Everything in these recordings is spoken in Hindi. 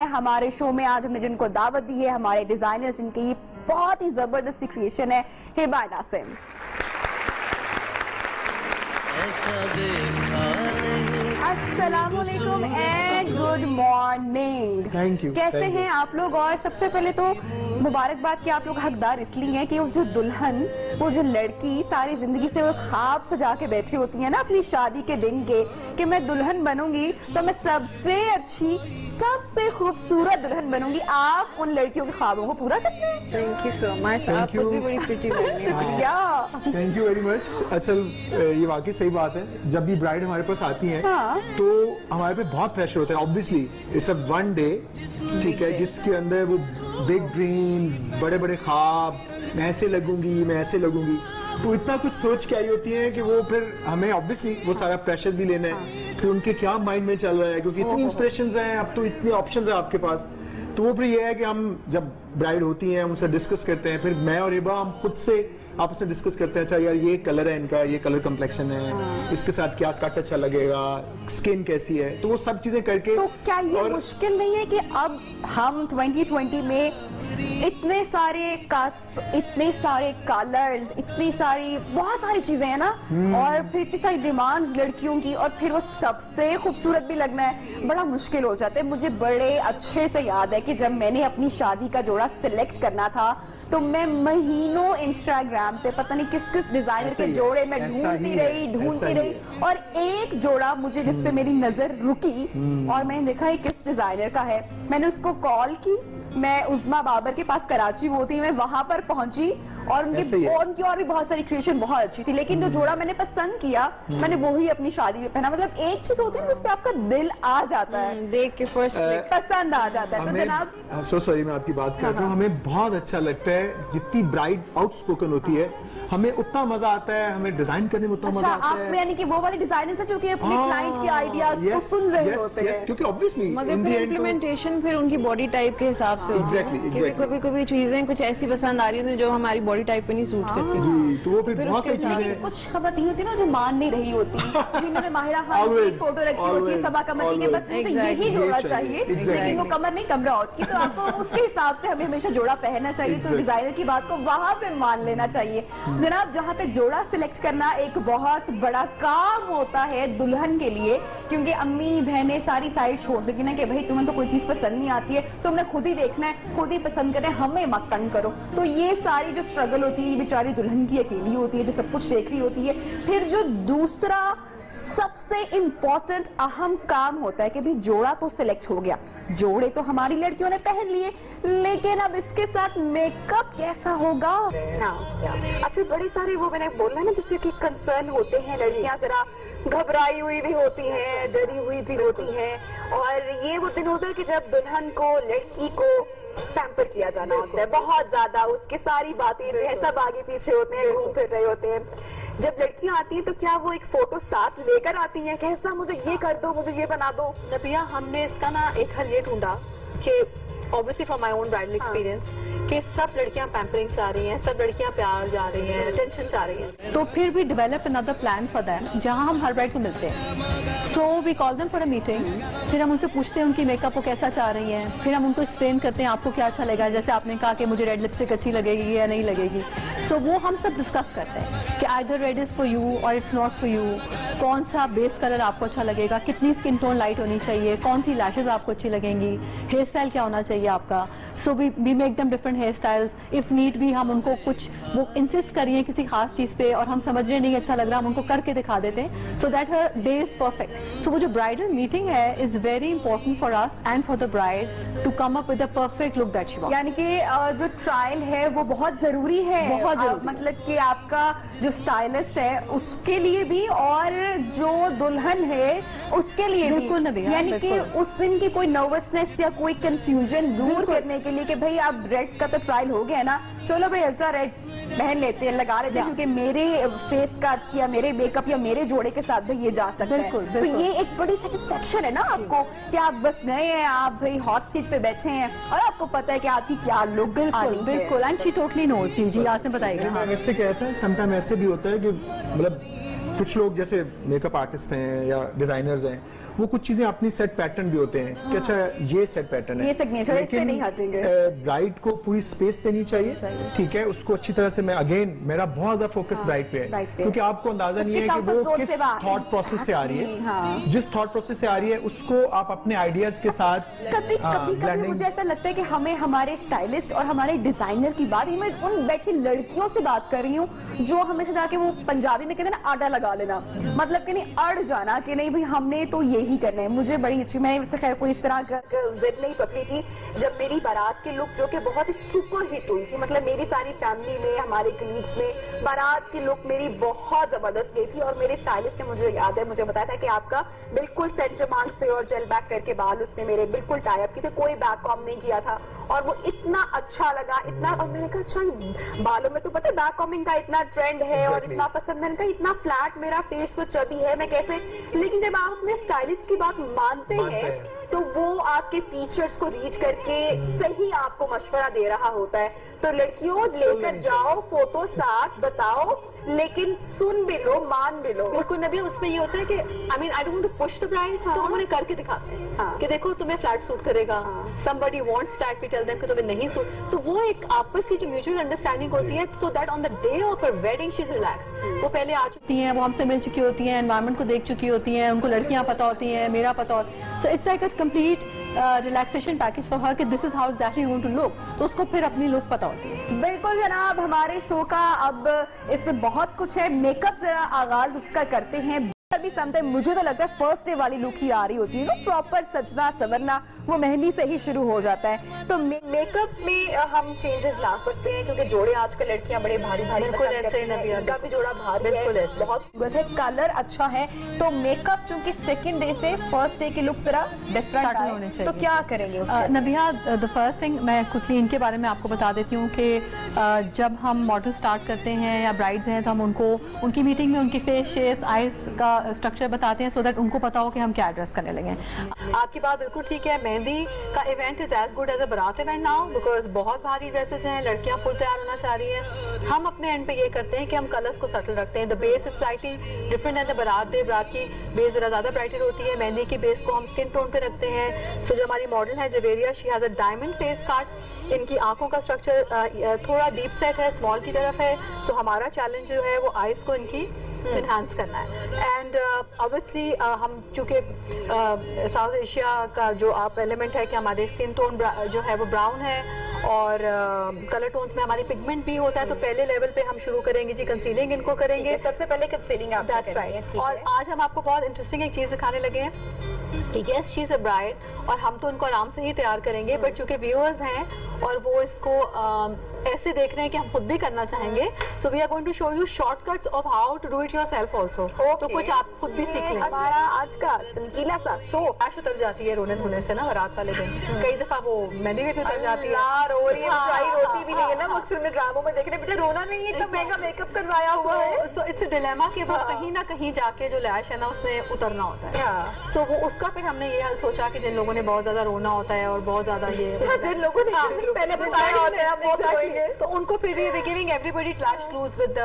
हमारे शो में आज हमने जिनको दावत दी है, हमारे डिजाइनर्स जिनकी ये बहुत ही जबरदस्त क्रिएशन है, हिबा नासिम। अस्सलामुअलैकुम and good morning. Thank you. कैसे हैं आप लोग? और सबसे पहले तो मुबारकबाद कि आप लोग हकदार इसलिए हैं कि वो जो दुल्हन, वो जो लड़की सारी जिंदगी से वो ख्वाब सजा के बैठी होती है ना अपनी शादी के दिन के, कि मैं दुल्हन बनूंगी तो मैं सबसे अच्छी, सबसे खूबसूरत दुल्हन बनूंगी। आप उन लड़कियों के ख्वाबों को पूरा करते हैं। Thank you so much. आप खुद भी बड़ी प्रिटी लग रही हैं। शुक्रिया। Thank you very much. असल ये वाकई सही बात है, जब भी ब्राइड हमारे पास आती है तो हमारे पे बहुत प्रेशर होता है। Obviously it's a one day, ठीक है, जिसके अंदर वो बिग ड्रीम्स, बड़े बड़े ख्वाब, मैं ऐसे लगूंगी, मैं ऐसे लगूंगी, तो इतना कुछ सोच के आई होती है कि वो फिर हमें ऑब्वियसली वो सारा प्रेशर भी लेना है कि उनके क्या माइंड में चल रहा है, क्योंकि इतनी इंस्पिरेशंस हैं, अब तो इतने ऑप्शंस हैं आपके पास। तो वो फिर ये है कि हम जब ब्राइड होती हैं हम उनसे डिस्कस करते हैं, फिर मैं और हिबा हम खुद से आपस में डिस्कस करते हैं, अच्छा यार ये कलर है इनका, ये कलर कम्प्लेक्शन है, इसके साथ क्या कट अच्छा लगेगा, स्किन कैसी है, तो वो सब चीजें करके। तो क्या ये मुश्किल नहीं है कि अब हम 2020 में इतने सारे कट्स, इतने सारे कलर्स, इतनी सारी बहुत सारी चीजें हैं ना, और फिर इतनी सारी डिमांड्स लड़कियों की, और फिर वो सबसे खूबसूरत भी लगना है, बड़ा मुश्किल हो जाता है। मुझे बड़े अच्छे से याद है कि जब मैंने अपनी शादी का जोड़ा सिलेक्ट करना था तो मैं महीनों इंस्टाग्राम पे पता नहीं किस किस डिजाइनर के जोड़े मैं ढूंढती रही, और एक जोड़ा मुझे जिस पे मेरी नजर रुकी और मैंने देखा ये किस डिजाइनर का है, मैंने उसको कॉल की। मैं उस्मा बाबर के पास कराची वो थी, मैं वहां पर पहुंची और उनकी और भी बहुत सारी क्रिएशन बहुत अच्छी थी, लेकिन जो जोड़ा मैंने पसंद किया मैंने वही अपनी शादी में पहना। मतलब एक चीज होती है ना जिसपे आपका दिल आ जाता है, देख के फर्स्ट पसंद आ जाता है। तो जनाब सो सॉरी मैं आपकी बात कर रहा हूँ, हमें बहुत अच्छा लगता है जितनी ब्राइड आउटस्पोकन होती है, हमें उतना मजा आता है, हमें डिजाइन करने में उतना मजा आता है। आप यानी कि वो वाले डिजाइनर जो कि अपने क्लाइंट के आइडियाज को सुन रहे होते हैं, क्योंकि ऑब्वियसली मगर फिर इम्प्लीमेंटेशन फिर उनकी बॉडी टाइप के हिसाब से होती है। कभी कभी चीजें कुछ ऐसी पसंद आ रही होती है जो हमारी बॉडी टाइप पे नहीं सूट करती जी, तो वो फिर बहुत सारी चीजें। कुछ खवातीन होती है ना जो मान नहीं रही होती, जिन्होंने माहिरा खान की फोटो रखी होती है सबा कमर की, बस यही जोड़ा चाहिए, लेकिन वो कमर नहीं कमरा होती, तो आपको उसके हिसाब से हमें हमेशा जोड़ा पहनना चाहिए। तो डिजाइनर की बात को वहां पे मान लेना चाहिए। जनाब, जहाँ पे जोड़ा सिलेक्ट करना एक बहुत बड़ा काम होता है दुल्हन के लिए, क्योंकि अम्मी बहनें सारी साइड छोड़ देगी ना कि भाई तुम्हें तो कोई चीज पसंद नहीं आती है, तुमने खुद ही देखना है, खुद ही पसंद करें, हमें मत तंग करो। तो ये सारी जो स्ट्रगल होती है बेचारी दुल्हन की अकेली होती है जो सब कुछ देख रही होती है। फिर जो दूसरा सबसे इम्पोर्टेंट अहम काम होता है कि भाई जोड़ा तो सिलेक्ट हो गया, जोड़े तो हमारी लड़कियों ने पहन लिए, लेकिन अब इसके साथ मेकअप कैसा होगा। अच्छा, बड़ी सारी वो मैंने बोला ना जिससे कि कंसर्न होते हैं, लड़कियां जरा घबराई हुई भी होती हैं, डरी हुई भी होती हैं, और ये वो दिन होता है कि जब दुल्हन को, लड़की को पैम्पर किया जाना होता है बहुत ज्यादा, उसके सारी बातें जो है सब आगे पीछे होते हैं, घूम फिर रहे होते हैं। जब लड़कियां आती हैं तो क्या वो एक फोटो साथ लेकर आती हैं, कैसा मुझे ये कर दो, मुझे ये बना दो? नबिया, हमने इसका ना एक हल ये ढूंढा कि obviously from my own bridal experience कि सब लड़कियां पैम्परिंग चाह रही हैं, सब लड़कियां प्यार चाह रही हैं, अटेंशन चाह रही हैं, तो फिर भी develop another plan for them जहां हम हर ब्राइड को मिलते हैं। So we call them for a meeting, फिर हम उनसे पूछते हैं उनकी मेकअप को कैसा चाह रही हैं, फिर हम उनको एक्सप्लेन करते हैं आपको क्या अच्छा लगेगा, जैसे आपने कहा कि मुझे रेड लिपस्टिक अच्छी लगेगी या नहीं लगेगी। सो वो हम सब डिस्कस करते हैं कि either red is for you और इट्स नॉट फॉर यू, कौन सा बेस कलर आपको अच्छा लगेगा, कितनी स्किन टोन लाइट होनी चाहिए, कौन सी लैशेज आपको अच्छी लगेंगी, हेयर स्टाइल क्या होना चाहिए आपका। So we make them different hair styles, if need भी हम उनको कुछ वो इंसिस्ट करिए किसी खास चीज पे और हम समझ रहे नहीं अच्छा लग रहा, हम उनको करके दिखा देते हैं, so that her day is perfect. So वो जो ब्राइडल मीटिंग है is very important for us and for the bride to come up with the perfect look that she wants. यानी कि जो ट्रायल है वो बहुत जरूरी है, बहुत जरूरी। मतलब कि आपका जो स्टाइलिस्ट है उसके लिए भी और जो दुल्हन है उसके लिए भी, यानी कि उस दिन की कोई नर्वसनेस या कोई कंफ्यूजन दूर करने के लिए कि भाई अब रेड का तो ट्रायल हो गया ना, चलो भाई अच्छा रेड पहन लेते हैं, लगा लेते हैं, क्योंकि मेरे फेस का या मेरे मेकअप या मेरे जोड़े के साथ भाई ये जा सकता है। तो ये एक बड़ी सेटिस्फेक्शन है ना आपको कि आप बस नए हैं, आप भाई हॉट सीट पे बैठे हैं और आपको पता है कि आपकी क्या लुक। बिल्कुल, एंड शी टोटली नोज। जी आपसे बताइए। मैं वैसे कहता है समटाइम ऐसे भी होता है कि मतलब कुछ लोग जैसे मेकअप आर्टिस्ट हैं या डिजाइनर्स हैं, वो कुछ चीजें अपनी सेट पैटर्न भी होते हैं कि अच्छा ये सेट पैटर्न है, ये सिग्नेचर, इससे नहीं हटेंगे। ब्राइड को पूरी स्पेस देनी चाहिए, ठीक है, उसको अच्छी तरह से। मैं अगेन मेरा बहुत ज्यादा फोकस ब्राइड पे है, क्योंकि आपको अंदाजा नहीं है कि वो किस थॉट प्रोसेस से आ रही है। जिस थॉट प्रोसेस से आ रही है उसको आप अपने आइडियाज के साथ कभी मुझे ऐसा लगता है कि हमें हमारे स्टाइलिस्ट और हमारे डिजाइनर की बात, मैं उन बैठी लड़कियों से बात कर रही हूँ जो हमेशा जाके वो पंजाबी में कहते हैं ना आटा लगा लेना, मतलब कि नहीं अड़ जाना कि नहीं भाई हमने तो यही करना है। मुझे बड़ी अच्छी, मैं खैर कोई इस तरह का जिद नहीं पकड़ी थी जब मेरी बारात की लुक जो कि बहुत ही सुपर हिट हुई थी, मतलब मेरी सारी फैमिली में, हमारे कलीग्स में बारात की लुक मेरी बहुत जबरदस्त गई थी। और मेरे स्टाइलिस्ट ने, मुझे याद है, मुझे बताया था कि आपका बिल्कुल सेंटर मार्क से और जेल बैक करके बाल उसने मेरे बिल्कुल टाई अप किए थे, कोई बैक कॉम नहीं किया था और वो इतना अच्छा लगा, इतना। और मैंने कहा अच्छा बालों में तो पता है बैक कॉमिंग का इतना ट्रेंड है और इतना पसंद, मैंने कहा इतना फ्लैट मेरा फेस तो चबी है, मैं कैसे। लेकिन जब आप अपने स्टाइलिस्ट की बात मानते हैं तो वो आपके फीचर्स को रीड करके सही आपको मशवरा दे रहा होता है। तो लड़कियों लेकर जाओ फोटो साथ, बताओ, लेकिन सुन भी लो, मान भी लो। बिल्कुल नबी, उसमें ये होता है कि I mean I don't want to push the bride, तो हम उन्हें करके दिखाते हैं कि देखो तुम्हें फ्लैट सूट करेगा, somebody wants flat, we tell them कि तुम्हें नहीं सूट। तो वो एक आपस की जो म्यूचुअल अंडरस्टैंडिंग होती है, so that on the day of her wedding she is relaxed। वो पहले आ चुकी हैं, वो हमसे मिल चुकी होती हैं, एनवायरनमेंट को देख चुकी होती हैं, उनको लड़कियां पता होती हैं, मेरा पता होता है। So it's like a complete relaxation package for her कि this is how exactly you want to look। तो उसको फिर अपनी लुक पता होती है। बिल्कुल जनाब, हमारे शो का अब इसमें बहुत कुछ है। मेकअप जरा आगाज उसका करते हैं। अभी समटाइम मुझे तो लगता है फर्स्ट डे वाली लुक ही आ रही होती है ना, प्रॉपर सजना सवरना वो मेहंदी से ही शुरू हो जाता है। तो मेकअप में हम चेंजेस ला सकते हैं क्योंकि जोड़े आजकल लड़कियां बड़े भारी भारी पसंद करती हैं। इनका भी जोड़ा भारी है, बहुत खूबसूरत है, कलर अच्छा है। तो मेकअप चूंकि सेकंड डे से फर्स्ट डे की लुक जरा डिफरेंट होने चाहिए, तो क्या करेंगे नबिया? द फर्स्ट थिंग मैं क्विकली इनके बारे में आपको बता देती हूँ कि जब हम मॉडल स्टार्ट करते हैं या ब्राइड्स हैं तो हम उनको उनकी मीटिंग में उनकी फेस शेप्स, आईज का स्ट्रक्चर बताते हैं सो दैट उनको पता हो कि हम क्या ड्रेस करने लगे। आपकी बात बिल्कुल ठीक है। मेहंदी का event is as good as a baraat event now because बहुत भारी ड्रेसेस हैं, लड़कियां फुल तैयार होना चाह रही हैं। हम अपने एंड पे ये करते हैं कि हम कलर्स को सटल रखते हैं। The base is slightly different at the बारात डे। बारात की बेस जरा ज्यादा ब्राइटर होती है, मेहंदी की बेस को हम स्किन टोन पे रखते हैं। सो जो हमारी मॉडल है Javeria, she has a diamond face cut. इनकी आंखों का स्ट्रक्चर थोड़ा डीप सेट है, स्मॉल की तरफ है। सो हमारा चैलेंज जो है वो आईज को इनकी एनहांस करना है। एंड ऑब्वियसली हम चूंकि साउथ एशिया का जो आप एलिमेंट है कि हमारे स्किन टोन जो है वो ब्राउन है और कलर टोन्स में हमारी पिगमेंट भी होता है। तो पहले लेवल पे हम शुरू करेंगे जी, कंसीलिंग इनको करेंगे। सबसे पहले कंसीलिंग आप करेंगे। और आज हम आपको बहुत इंटरेस्टिंग एक चीज दिखाने लगे हैं कि yes she is a bride और हम तो उनको आराम से ही तैयार करेंगे, बट चूंकि व्यूअर्स हैं और वो इसको ऐसे देख रहे हैं कि हम खुद भी करना चाहेंगे, so we are going to show you shortcuts of how to do it yourself also. तो कुछ आप खुद भी सीख लें। हमारा आज का चमकीला सा शो ऐश उतर जाती है रोने धोने से ना रात वाले दिन, कई दफा वो मेहंदी भी उतर जाती है। रो रही है बेचारी, रोती भी नहीं है ना, अक्सर में ड्रामों में देख रहे बेटा रोना नहीं है, इतना महंगा मेकअप करवाया हुआ है। सो इट्स अ डिलेमा कि वो कहीं ना कहीं जाके जो लैश है ना उसने उतरना होता है। सो वो उसका फिर हमने ये हल सोचा कि जिन लोगों ने बहुत ज्यादा रोना होता है और बहुत ज्यादा ये जिन लोगों ने पहले बताया होता है बहुत रोएंगे, तो उनको फिर we are giving everybody flash clues with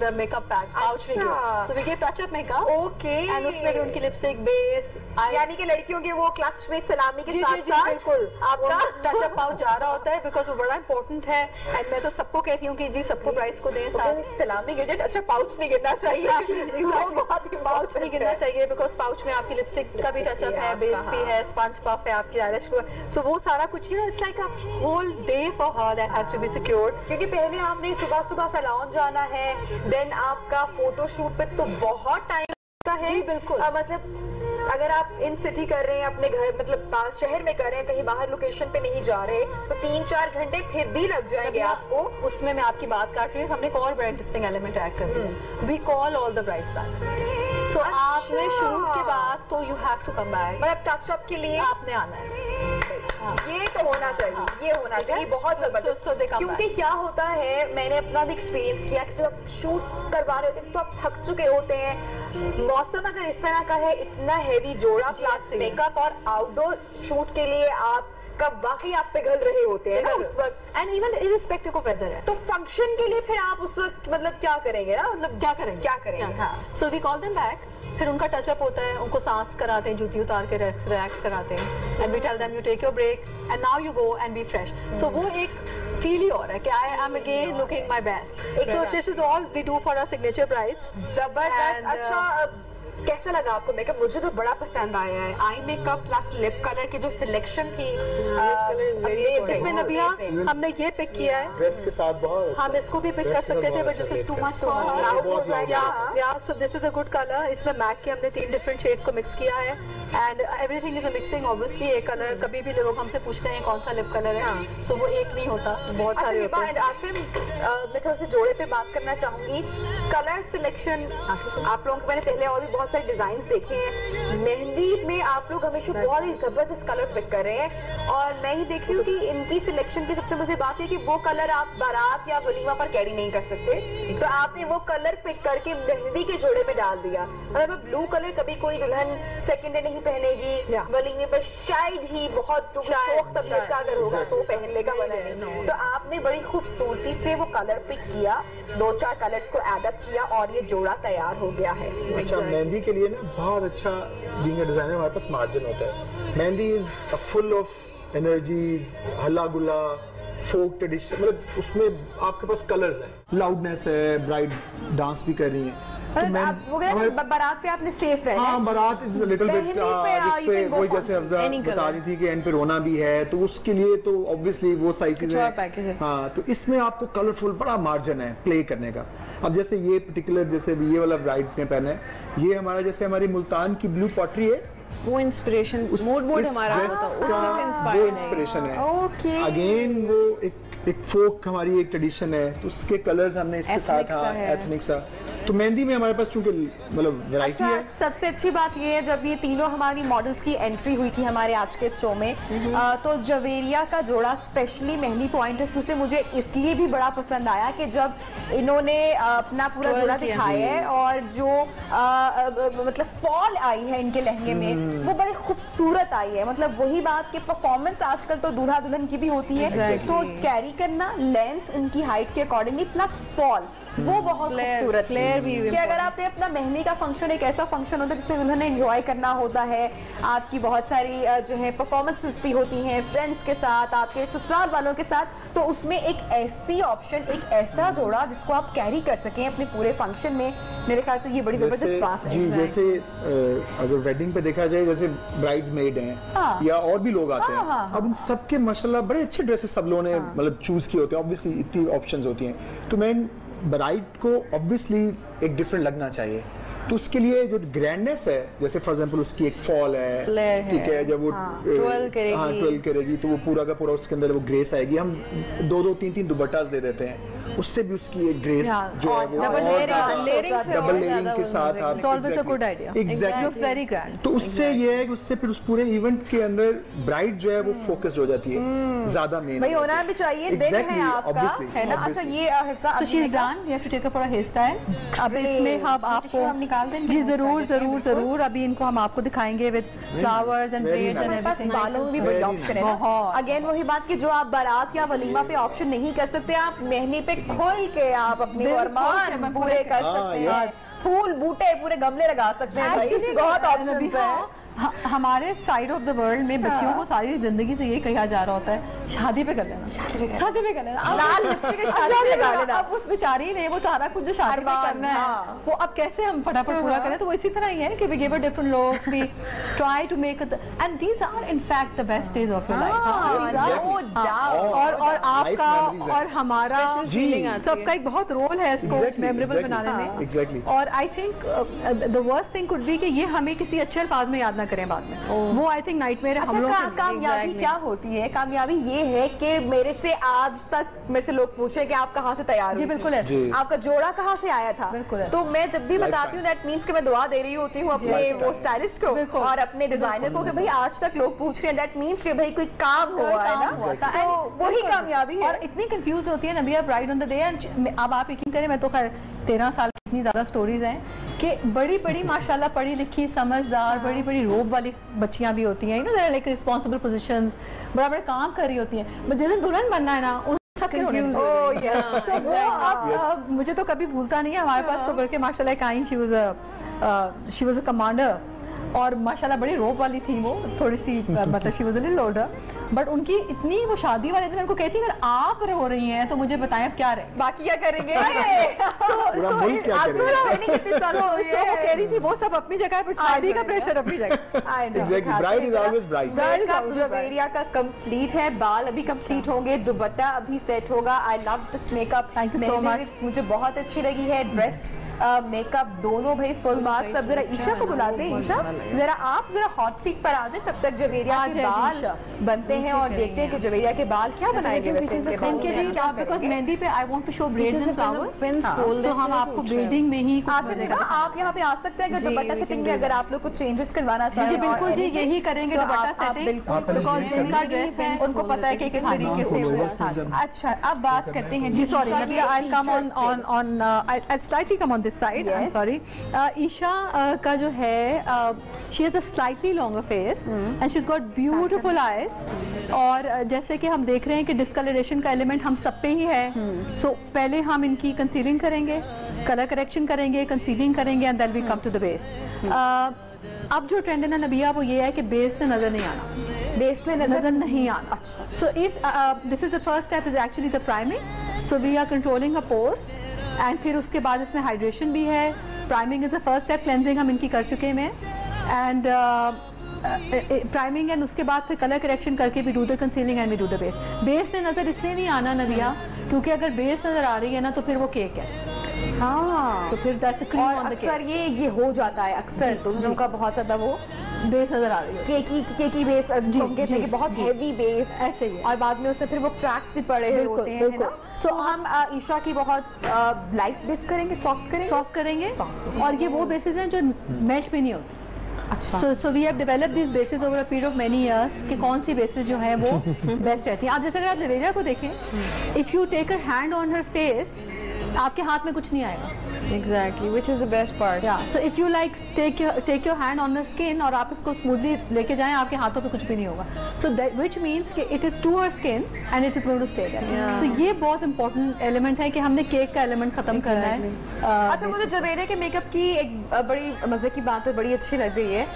the makeup pack pouch we give. So we give touch up makeup. Okay. And उसमें भी उनकी लिपस्टिक बेस, यानी कि लड़कियों के वो क्लच में सलामी के साथ साथ बिल्कुल आपका टच अप पाउच जा रहा होता है बिकॉज वो बड़ा इंपॉर्टेंट है। एंड मैं तो सबको कहती हूँ कि जी सबको प्राइस को दें साथ सलामी गैजेट। अच्छा पाउच नहीं गिरना चाहिए, पाउच नहीं गिरना चाहिए बिकॉज पाउच में आपकी लिपस्टिक का भी टच अप है, बेस भी है, स्पंज पफ है, आपकी आईलैश ग्लो है। सो वो सारा कुछ it's like a whole day for her that has to be secured. क्योंकि पहले आपने सुबह सुबह सैलून जाना है, देन आपका फोटो शूट पे तो बहुत टाइम लगता है। बिल्कुल मतलब अगर आप इन सिटी कर रहे हैं, अपने घर मतलब पास शहर में कर रहे हैं, कहीं बाहर लोकेशन पे नहीं जा रहे, तो 3-4 घंटे फिर भी लग जाएंगे आपको। उसमें मैं आपकी बात काट रही हूँ, हमने एक और बड़ा इंटरेस्टिंग एलिमेंट ऐड कर दिया। We call all the brides back. So आपने शूट के बाद तो you have to come back, मतलब टचअप के लिए आपने आना है। ये तो होना चाहिए, ये होना चाहिए, बहुत जबरदस्त। क्योंकि क्या होता है, मैंने अपना भी एक्सपीरियंस किया कि जब आप शूट करवा रहे होते हैं तो आप थक चुके होते हैं। मौसम अगर इस तरह का है, इतना हैवी जोड़ा प्लस मेकअप और आउटडोर शूट के लिए आप कब वाकई आप पिघल रहे होते हैं ना उस वक्त, and even irrespective of weather है। तो फंक्शन के लिए फिर आप उस वक्त मतलब क्या करेंगे ना, मतलब क्या करेंगे हाँ। So we call them back, फिर उनका टचअप होता है, उनको सांस कराते हैं, जूती उतार के रिलैक्स कराते हैं, and we tell them you take your break and now you go and be fresh. So वो एक फील ही हो रहा है कि I am again looking my best. So this is all we do for our signature brides. जबरदस्त। अच्छा कैसा लगा आपको मेकअप? मुझे तो बड़ा पसंद आया है। Eye makeup plus lip colour की जो सिलेक्शन थी इसमें नबिया हमने ये पिक किया है, ड्रेस के साथ बहुत हम इसको भी पिक कर सकते थे but this is too much so this is a good colour. इसमें मैक के हमने 3 डिफरेंट शेड्स को मिक्स किया है and everything is a mixing. Obviously एक कलर कभी भी लोग हमसे पूछते हैं कौन सा लिप कलर है, सो वो एक नहीं होता, बहुत सारे होते हैं। आसिम मैं थोड़ा सा जोड़े पे बात करना चाहूंगी। कलर सिलेक्शन आप लोगों को मैंने पहले और भी बहुत सारे डिजाइन देखे हैं। मेहंदी में आप लोग हमेशा बहुत ही जबरदस्त कलर पिक कर रहे हैं और मैं ही देख रही हूँ कि इनकी सिलेक्शन की सबसे मजे बात है कि वो कलर आप बारात या वलीमा पर कैरी नहीं कर सकते, तो आपने वो कलर पिक करके मेहंदी के जोड़े में डाल दिया। मतलब ब्लू कलर कभी कोई दुल्हन सेकेंड डे नहीं पहनेगी, वलीमे पर शायद ही बहुत शौक तबीयत का अगर होगा तो पहनने का बना नहीं, तो आपने बड़ी खूबसूरती से वो कलर पिक किया, 2-4 कलर्स को एड अप किया और ये जोड़ा तैयार हो गया है। अच्छा मेहंदी के लिए ना बहुत अच्छा बीइंग अ डिजाइनर हमारे पास मार्जिन होता है। Mehndi is full of energies, हल्ला गुल्ला, फोक ट्रेडिशन, मतलब उसमें आपके पास कलर्स हैं, लाउडनेस है, ब्राइड डांस भी कर रही है। आप वो कहते हैं बारात पे आपने सेफ रहना है। हाँ बारात इज लिटिल बिट जिसपे वही जैसे अफजा बता रही थी कि एंड पे रोना भी है, तो उसके लिए तो ऑब्वियसली वो सारी चीजें हाँ, तो इसमें आपको कलरफुल बड़ा मार्जिन है प्ले करने का। अब जैसे ये पर्टिकुलर जैसे ये वाला ब्राइड ने पहना है, ये हमारा जैसे हमारी मुल्तान की ब्लू पॉटरी है, वो इंस्पिरेशन मूड हमारा वो इंस्पिरेशन है। ओके अगेन वो एक फोक हमारी एक ट्रेडिशन है, तो उसके कलर्स हमने इसके साथ एथनिक सा, तो मेहंदी में हमारे पास चूंकि मतलब वैरायटी है। सबसे अच्छी बात ये है जब ये तीनों हमारी मॉडल्स की एंट्री हुई थी हमारे आज के शो में, तो जवेरिया का जोड़ा specially mehndi point of view से मुझे इसलिए भी बड़ा पसंद आया कि जब इन्होंने अपना पूरा जोड़ा दिखाया है और जो मतलब फॉल आई है इनके लहंगे में वो बड़ी खूबसूरत आई है। मतलब वही बात कि परफॉर्मेंस आजकल तो दूल्हा दुल्हन की भी होती है, तो कैरी करना लेंथ उनकी हाइट के अकॉर्डिंगली प्लस फॉल वो बहुत खूबसूरत है कि अगर आपने अपना मेहंदी का फंक्शन एक ऐसा फंक्शन होता है जिसमें दुल्हन ने एंजॉय करना होता है, आपकी बहुत सारी जो है परफॉर्मेंसेस भी होती हैं फ्रेंड्स के साथ, आपके ससुराल वालों के साथ, तो उसमें एक ऐसी ऑप्शन, एक ऐसा जोड़ा जिसको आप कैरी कर सकें अपने पूरे फंक्शन में, मेरे ख्याल से ये बड़ी जबरदस्त बात है। जी जैसे अगर वेडिंग पे देखा जाए जैसे ब्राइड्समेड हैं या और भी लोग आते हैं, अब उन सबके माशाल्लाह बड़े अच्छे ड्रेसेस सब लोगों ने मतलब चूज किए होते हैं, ऑब्वियसली इतनी ऑप्शंस होती हैं, तो मैं ब्राइड को ऑब्वियसली एक डिफरेंट लगना चाहिए, तो उसके लिए जो ग्रैंडनेस है, जैसे फॉर एग्जांपल उसकी एक फॉल है, ठीक है, जब वो 12 करेगी तो वो पूरा का पूरा उसके अंदर वो ग्रेस आएगी। हम 2-3 दुपट्टास दे देते हैं, उससे भी उसकी एक ग्रेस जो है वो डबल लेयरिंग के साथ एग्जैक्टली, तो उससे ये है कि उससे फिर उस पूरे इवेंट के अंदर ब्राइड जो है वो फोकस्ड हो जाती है ज्यादा मेन, भाई होना भी चाहिए, दिन है आपका, है ना। अच्छा ये so she's done, we have to take her for a hairstyle। अब इसमें हम आपको जी जरूर जरूर जरूर अभी इनको हम आपको दिखाएंगे with flowers and breads and everything. बालों में भी बड़ी ऑप्शन है ना। अगेन वही बात कि जो आप बारात या वलीमा पे ऑप्शन नहीं कर सकते, आप मेहंदी पे खोल के आप अपने अरमान पूरे कर सकते हैं, फूल बूटे पूरे गमले लगा सकते हैं, भाई बहुत ऑप्शन है। हमारे साइड ऑफ द वर्ल्ड में बच्चियों को सारी जिंदगी से ये कहा जा रहा होता है शादी पे कर लेना, शादी पे कर लेना, लाल लिपस्टिक शादी पे लगा लेना। अब उस बेचारी ने वो सारा कुछ जो शादी में करना है वो अब कैसे हम फटाफट पूरा करें, तो वो इसी तरह ही है कि we give a different looks, we try to make and these are in fact the best days of your life. और आपका और हमारा सबका एक बहुत रोल है इसको मेमोरेबल बनाने में, और I think the worst thing could be कि ये हमें किसी अच्छे अल्फाज में याद करें बाद में, वो आई थिंक नाइटमेयर है हम लोग के लिए। कामयाबी क्या होती है? कामयाबी ये है कि मेरे से आज तक मेरे से लोग पूछे कि आप कहाँ से तैयार जी, बिल्कुल है, आपका जोड़ा कहाँ से आया था, तो मैं जब भी बताती हूँ दैट मींस कि मैं दुआ दे रही होती हूँ अपने वो स्टाइलिस्ट को और अपने डिजाइनर को कि भाई आज तक लोग पूछ रहे हैं, दैट मींस कि भाई कोई काम हुआ है ना। तो वही यही कामयाबी है। और इतनी कंफ्यूज होती है नबिया ब्राइड ऑन द डे। अब आप यकीन करें, मैं तो खैर 13 साल की इतनी ज्यादा स्टोरीज हैं कि बड़ी बड़ी माशाल्लाह पढ़ी लिखी समझदार बड़ी बड़ी रोब वाली बच्चियां भी होती हैं, you know they are like responsible positions, बड़ा बड़ा काम कर रही होती हैं, बस जिस दिन दुल्हन बनना है ना मुझे तो कभी भूलता नहीं है। हमारे पास तो करके माशाल्लाह एक आई, शी वाज अ कमांडर और माशाल्लाह बड़ी रोप वाली थी वो, थोड़ी सी मतलब she was a little older, but उनकी इतनी वो शादी वाले दिन उनको कहती है अगर आप हो रही हैं तो मुझे बताएं अब क्या रहे, बाकी क्या करेंगे। वो कह रही थी वो सब अपनी जगह पर, शादी का प्रेशर अपनी जगह। Bride is always bride. Makeup Javeria का कंप्लीट है, बाल अभी कंप्लीट होंगे, दुपट्टा अभी सेट होगा। I love this makeup, thank you so much, मुझे बहुत अच्छी लगी है। ड्रेस मेकअप दोनों भाई फुल मार्क्स। अब जरा ईशा को बुलाते हैं। ईशा जरा आप जरा हॉट सीट पर आ जाए, तब तक जवेरिया के बाल बनते हैं और देखते हैं कि जवेरिया के बाल क्या बनाएंगे। बिकॉज़ मेहंदी पे I want to show braids and flowers, तो हम आपको ब्रेडिंग में ही आप यहाँ पे आ सकते हैं। अगर दुपट्टा सेटिंग में अगर आप लोग कुछ चेंजेस करवाना चाहें, बिल्कुल जी यही करेंगे दुपट्टा सेटिंग, बिकॉज़ जिनका ड्रेस है उनको पता है कि किस तरीके से। अच्छा अब बात करते हैं जी, sorry I come on I slightly come on this side, I am sorry. Isha का जो है she has a slightly longer face and she has got beautiful eyes, और जैसे कि हम देख रहे हैं कि डिस्कलरेशन का एलिमेंट हम सब पे ही है। सो पहले हम इनकी कंसीलिंग करेंगे, कलर करेक्शन करेंगे, कंसीलिंग करेंगे and then we come to the base. अब जो ट्रेंड है ना नबिया वो ये है कि बेस में नजर नहीं आना, बेस में नजर नहीं आना। So if this is the first step is actually the priming, so we are controlling a pores and फिर उसके बाद इसमें हाइड्रेशन भी है। Priming is the first step, cleansing हम इनकी कर चुके हैं एंड प्राइमिंग एंड उसके बाद फिर कलर करेक्शन करके भी do the concealing and we do the base. Base में नजर इसलिए नहीं आना नबिया क्योंकि अगर बेस नजर आ रही है ना तो फिर वो केक है। हाँ, तो फिर that's a cream on the cake. अक्सर ये हो जाता है, अक्सर दुल्हनों का बहुत ज्यादा वो बेस नजर आ रही है, केकी बेस, कहते हैं कि बहुत हेवी बेस ऐसे ही है। और बाद में उसमें फिर वो ट्रैक्स भी पड़े हुए होते हैं ना। तो हम ईशा की बहुत लाइट बेस करेंगे, सॉफ्ट करेंगे और ये वो बेसिस हैं जो मैच भी नहीं होते। अच्छा, so we have developed these bases over a period of many years कि कौन सी बेसिस जो है वो बेस्ट रहती है। आप जैसे अगर आप जवेरिया को देखें, if you take her hand on her face, आपके हाथ में कुछ नहीं आएगा। Exactly, which is the best part. Yeah. So if you like take your hand on the skin और आप इसको smoothly लेके जाएं, आपके हाथों पे कुछ भी नहीं होगा। So that which means कि it is to her skin and it is going to stay there. Yeah. So ये बहुत important element है कि हमने केक का element खत्म करना है। अच्छा, मुझे जवेरिया के मेकअप की एक बड़ी मजे की बात और बड़ी अच्छी लग रही है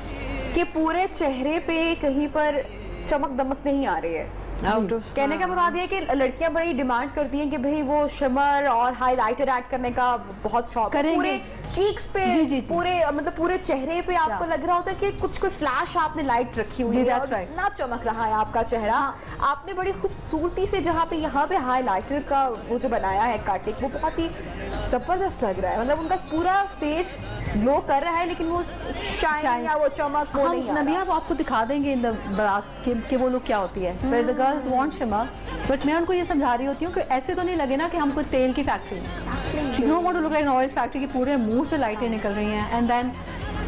कि पूरे चेहरे पे कहीं पर चमक दमक नहीं आ रही है। कहने का मुराद है कि लड़कियां बड़ी डिमांड करती हैं कि भाई वो शिमर और हाइलाइटर ऐड करने का बहुत शौक है। पूरे चीक्स पे जी। पूरे मतलब पूरे चेहरे पे आपको लग रहा होता है कि कुछ कोई फ्लैश आपने लाइट रखी हुई है और इतना चमक रहा है आपका चेहरा। आपने बड़ी खूबसूरती से जहाँ पे यहाँ पे हाइलाइटर का वो जो बनाया है काटिक, वो बहुत ही जबरदस्त लग रहा है। मतलब उनका पूरा फेस ग्लो कर रहा है लेकिन वो शाइन या वो चमक वो नहीं आ रहा। नबिया आपको दिखा देंगे इन द बारात कि वो लोग क्या होती है। Where the girls want shimmer, but मैं उनको ये समझा रही होती हूँ कि ऐसे तो नहीं लगे ना कि हम कोई तेल की फैक्ट्री हैं। You don't want to look like an oil factory की पूरे मुंह से लाइटें निकल रही हैं and then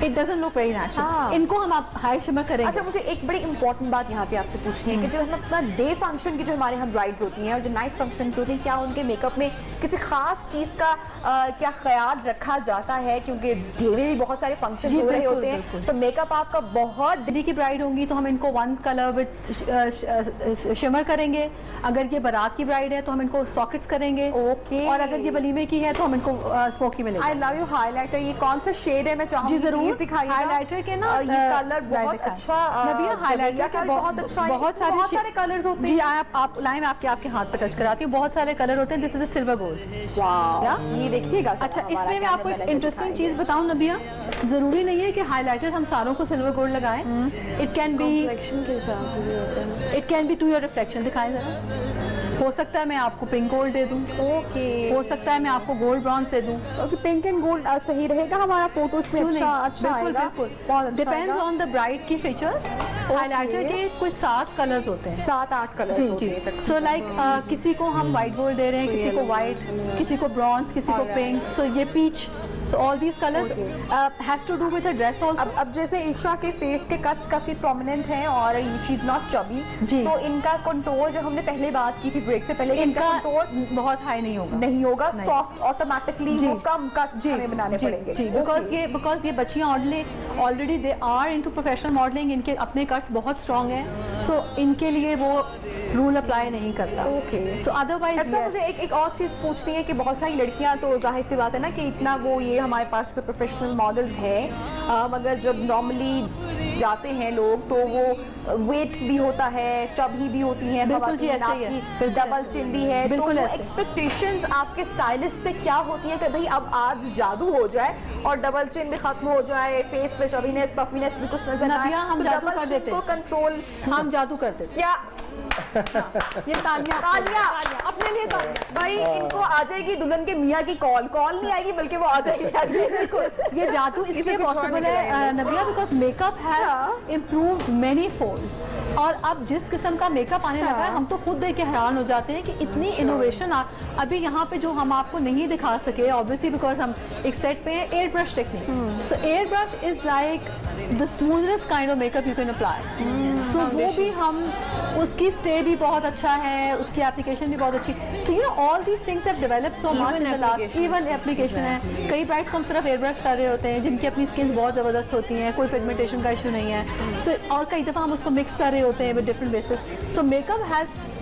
it doesn't look very natural. इनको हम आप हाई शिमर करेंगे। अच्छा, मुझे एक बड़ी इंपॉर्टेंट बात यहाँ पे आपसे पूछनी है कि जब हम अपना डे फंक्शन की जो हमारे यहाँ ब्राइड्स होती हैं और जो नाइट फंक्शन की होती हैं, क्या उनके मेकअप में किसी खास चीज का क्या ख्याल रखा जाता है? क्योंकि डे में भी बहुत सारे फंक्शन हो रहे होते हैं, तो मेकअप आपका बहुत दिल्ली की ब्राइड होंगी तो हम इनको वन कलर विद शिमर करेंगे। अगर ये बारात की ब्राइड है तो हम इनको सॉकेट्स करेंगे। ओके। और अगर ये वलीमे की है तो हम इनको स्मोकी में लेंगे। I love you highlighter. ये कौन सा शेड है? मैं चाहूंगी जरूर दिखाइए। हाइलाइटर के ना ये कलर बहुत अच्छा, हाइलाइटर का बहुत अच्छा, बहुत सारे कलर्स होते हैं। जी आप लाइन में आपके हाथ पे टच कराती हूँ, बहुत सारे कलर होते हैं। This is a silver gold. वाह, ये देखिएगा। अच्छा, इसमें मैं आपको एक इंटरेस्टिंग चीज बताऊं नबिया, जरूरी नहीं है कि हाइलाइटर हम सारों को सिल्वर गोल्ड लगाएं। It can be to your reflection. दिखाएं जरा। हो सकता है मैं आपको पिंक गोल्ड दे दूं। ओके। हो सकता है मैं आपको गोल्ड ब्रॉन्ज दे दूं। ओके, पिंक एंड गोल्ड सही रहेगा हमारा फोटोज में। अच्छा आएगा। डिपेंड्स ऑन द ब्राइड की फीचर्स। हाइलाइटर के कुछ 7 कलर्स होते हैं, 7-8 कलर्स होते हैं। सो लाइक किसी को हम व्हाइट गोल्ड दे रहे हैं, किसी को व्हाइट, किसी को ब्रॉन्ज, किसी को पिंक। सो ये peach So all these colors has to do with her dress also. अब जैसे ईशा के फेस के कट्स काफी प्रोमिनेंट हैं और शी इज नॉट चबी, तो इनका कंटूर जो हमने पहले बात की थी ब्रेक से पहले, इनका कंटूर बहुत हाई नहीं होगा, सॉफ्ट ऑटोमेटिकली वो कम कट्स हमें बनाने पड़ेंगे। बिकॉज ये बच्चियां already they are into professional modelling, इनके अपने कट्स बहुत स्ट्रॉन्ग हैं, सो इनके लिए वो रूल अप्लाई नहीं करता। सो अदरवाइज अच्छा मुझे एक और चीज पूछनी है कि बहुत सारी लड़कियां, तो जाहिर सी बात है ना कि इतना वो ये हमारे पास तो प्रोफेशनल मॉडल्स हैं, मगर जब नॉर्मली जाते हैं लोग तो वो वेट भी होता है, चबी भी होती है, डबल चिन भी है, तो वो एक्सपेक्टेशंस आपके स्टाइलिस्ट से क्या होती है कि भाई अब आज जादू हो जाए और डबल चिन भी खत्म हो जाए, फेस पे चबीनेस पफीनेस भी कुछ नजर ना आए, हम जादू कर देते हैं, कंट्रोल हम जादू करते क्या? ये तालियां अपने लिए तालियां भाई, इनको आ जाएगी दुल्हन के मियाँ की कॉल नहीं आएगी बल्कि वो आ जाएगी। ये जादू इसलिए पॉसिबल है नबिया because makeup has improved many folds, और अब जिस किस्म का मेकअप आने लगा है हम तो खुद देख के हैरान हो जाते हैं कि इतनी इनोवेशन अभी यहाँ पे जो हम आपको नहीं दिखा सके ऑब्वियसली बिकॉज हम एक सेट पे हैं, air brush technique. So air brush is like the smoothest kind of makeup you can apply. So वो भी हम उसकी स्टे भी बहुत अच्छा है, उसकी एप्लीकेशन भी बहुत अच्छी। तो you know all these things have developed so much in the last, even application है। कई ब्राइड्स को हम सिर्फ एयर ब्रश कर रहे होते हैं जिनकी अपनी स्किन बहुत ज़बरदस्त होती हैं, कोई पिगमेंटेशन का इशू नहीं है। सो और कई दफ़ा हम उसको मिक्स कर रहे होते हैं with different basis. So makeup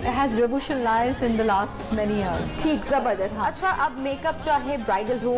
has revolutionized in the last many years. ठीक, जबरदस्त। अच्छा अब मेकअप चाहे ब्राइडल हो,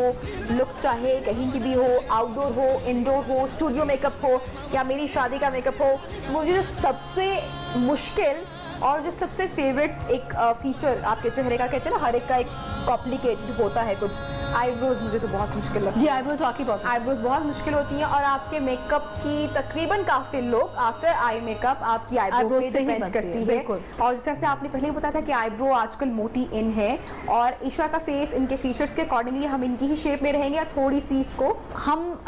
लुक चाहे कहीं की भी हो, आउटडोर हो, इंडोर हो, स्टूडियो मेकअप हो या मेरी शादी का मेकअप हो, मुझे सबसे मुश्किल और जो सबसे फेवरेट एक फीचर आपके चेहरे का, कहते हैं ना हर एक का एक कॉम्प्लिकेटेड होता है कुछ, आईब्रोज मुझे तो बहुत मुश्किल लगती है। जी आईब्रोज वाकई आईब्रोज बहुत मुश्किल होती हैं और आपके मेकअप की तकरीबन काफी लोग आफ्टर आई मेकअप आपकी आईब्रो पे डिपेंड करती है। और जिस तरह से आपने पहले बताया था कि आईब्रो आजकल मोटी इन है और ईशा का फेस इनके फीचर्स के अकॉर्डिंगली हम इनकी ही शेप में रहेंगे या थोड़ी सी इसको हम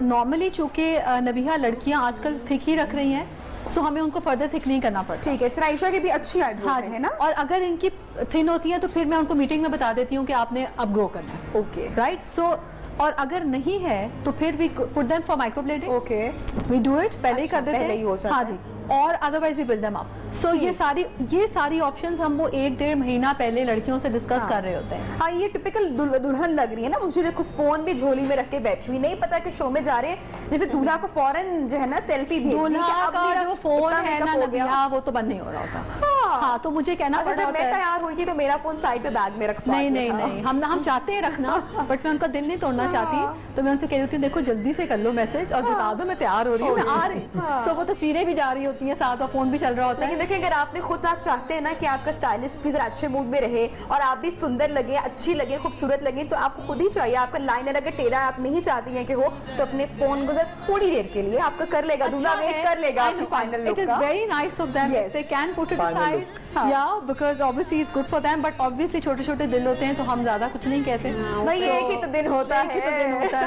नॉर्मली चूंकि नबिहा लड़कियां आजकल थिक ही रख रही हैं, सो हमें उनको फर्दर थिक नहीं करना पड़ता। ठीक है, सराइशा की भी अच्छी आईब्रो है ना, और अगर इनकी थिन होती है तो फिर मैं उनको मीटिंग में बता देती हूँ कि आपने अब ग्रो करना है। Okay right. सो और अगर नहीं है तो फिर we put them for microblading. Okay, we do it पहले ही कर देते हैं। हाँ जी, और otherwise we build them up. So ये सारी ऑप्शंस हम वो 1-1.5 महीना पहले लड़कियों से डिस्कस कर रहे होते हैं। हाँ, ये टिपिकल दुल्हन लग रही है ना मुझे, देखो फोन भी झोली में रख के बैठी हुई, नहीं पता कि शो में जा रहे हैं, जैसे दूल्हा को फौरन जो है ना सेल्फी भेज दी कि अब मेरा जो फोन है ना नबिया वो तो बंद नहीं हो रहा होता। हाँ, तो मुझे कहना पड़ा होता है। मैं तैयार हुई थी तो मेरा फोन साइड पे बैग में रखा। नहीं, हम चाहते हैं रखना, बट मैं उनका दिल नहीं तोड़ना चाहती, तो मैं उनसे कह देती हूँ देखो जल्दी से कर लो मैसेज और बता दो मैं तैयार हो रही हूँ, मैं आ रही। सो वो तस्वीरें भी जा रही होती हैं साथ और फोन भी चल रहा होता है। लेकिन देखिए अगर आपने खुद आप चाहते हैं ना कि आपका स्टाइलिस्ट भी जरा अच्छे मूड में रहे और आप भी सुंदर लगे, अच्छी लगे, खूबसूरत लगे, तो आपको खुद ही चाहिए आपका लाइनर अगर टेढ़ा आप नहीं चाहती हैं कि हो तो अपने फोन को थोड़ी देर के लिए आपका कर लेगा, दूल्हा वेट कर लेगा आपकी फाइनल लुक का। It is very nice of them, they can put it aside, या because obviously it's good for them, but obviously छोटे-छोटे दिल होते हैं तो हम ज्यादा कुछ नहीं कहते। भाई एक ही तो दिन होता है,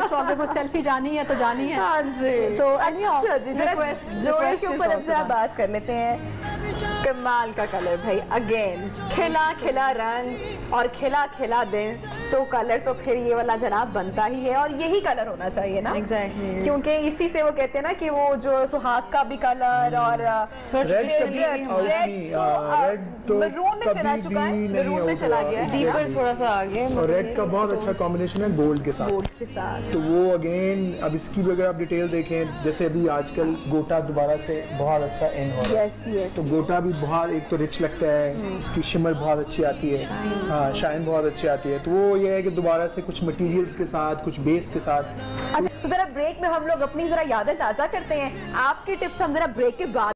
तो अगर वो सेल्फी जानी है तो जानी है। हां जी, तो अच्छा जी, जोड़े के ऊपर अब जरा बात कर लेते हैं। कमाल का कलर भाई, अगेन खिला खिला रंग और खिला खिला दिन, तो कलर तो फिर ये वाला जनाब बनता ही है और यही कलर होना चाहिए ना। एग्जैक्टली, क्योंकि इसी से वो कहते हैं ना कि वो जो सुहाग का भी कलर और रेड तो मरून में चला चुका है, मरून में चला गया है, डीपर थोड़ा सा आगे, और रेड का बहुत अच्छा कॉम्बिनेशन है गोल्ड के साथ। तो वो अगेन अब इसकी भी अगर आप डिटेल देखें, जैसे अभी आजकल गोटा दोबारा से बहुत अच्छा इन हो रहा है, तो गोटा भी बहुत एक तो रिच लगता है, उसकी शिमर बहुत अच्छी आती है, हाँ शाइन बहुत अच्छी आती है, तो वो ये है कि दोबारा से कुछ मटेरियल्स के साथ, कुछ बेस के साथ। अच्छा, तो जरा ब्रेक में हम लोग अपनी जरा यादें ताज़ा करते हैं, आपकी टिप्स हम जरा ब्रेक के बाद